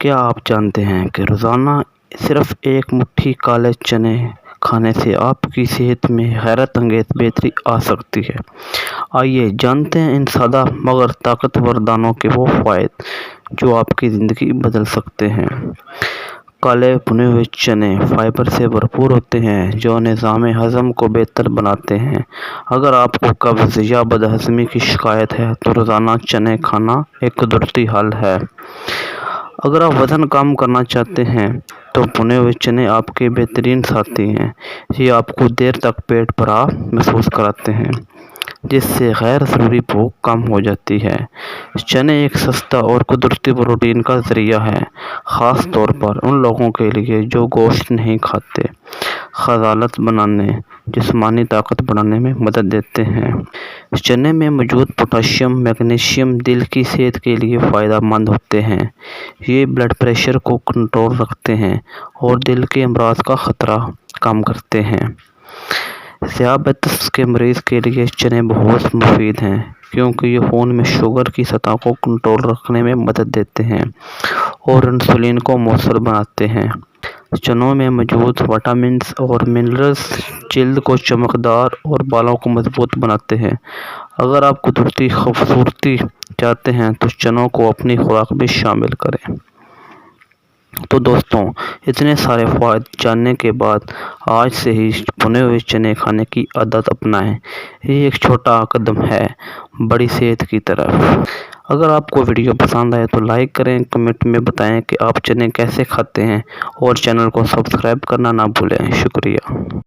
کیا آپ جانتے ہیں کہ روزانہ صرف ایک مٹھی کالے چنے کھانے سے آپ کی صحت میں حیرت انگیز بہتری آ سکتی ہے؟ آئیے جانتے ہیں ان سادہ مگر طاقتور دانوں کے وہ فوائد جو آپ کی زندگی بدل سکتے ہیں۔ کالے بھنے ہوئے چنے فائبر سے بھرپور ہوتے ہیں جو نظام ہضم کو بہتر بناتے ہیں۔ اگر آپ کو قبض یا بد ہضمی کی شکایت ہے تو روزانہ چنے کھانا ایک قدرتی حل ہے۔ اگر آپ وزن کم کرنا چاہتے ہیں تو بھنے ہوئے چنے آپ کے بہترین ساتھی ہیں۔ یہ آپ کو دیر تک پیٹ بھرا محسوس کراتے ہیں جس سے غیر ضروری بھوک کم ہو جاتی ہے۔ چنے ایک سستا اور قدرتی پروٹین کا ذریعہ ہے، خاص طور پر ان لوگوں کے لیے جو گوشت نہیں کھاتے۔ عضلات بنانے، جسمانی طاقت بڑھانے میں مدد دیتے ہیں۔ چنے میں موجود پوٹاشیم، میگنیشیم دل کی صحت کے لیے فائدہ مند ہوتے ہیں۔ یہ بلڈ پریشر کو کنٹرول رکھتے ہیں اور دل کے امراض کا خطرہ کم کرتے ہیں۔ ذیابیطس کے مریض کے لیے چنے بہت مفید ہیں کیونکہ یہ خون میں شوگر کی سطح کو کنٹرول رکھنے میں مدد دیتے ہیں اور انسولین کو مؤثر بناتے ہیں۔ چنوں میں موجود وٹامنز اور منرلز جلد کو چمکدار اور بالوں کو مضبوط بناتے ہیں۔ اگر آپ قدرتی خوبصورتی چاہتے ہیں تو چنوں کو اپنی خوراک میں شامل کریں۔ تو دوستوں، اتنے سارے فوائد جاننے کے بعد آج سے ہی بھنے ہوئے چنے کھانے کی عادت اپنائیں۔ یہ ایک چھوٹا قدم ہے بڑی صحت کی طرف۔ اگر آپ کو ویڈیو پسند آئے تو لائک کریں، کمنٹ میں بتائیں کہ آپ چنے کیسے کھاتے ہیں اور چینل کو سبسکرائب کرنا نہ بھولیں۔ شکریہ۔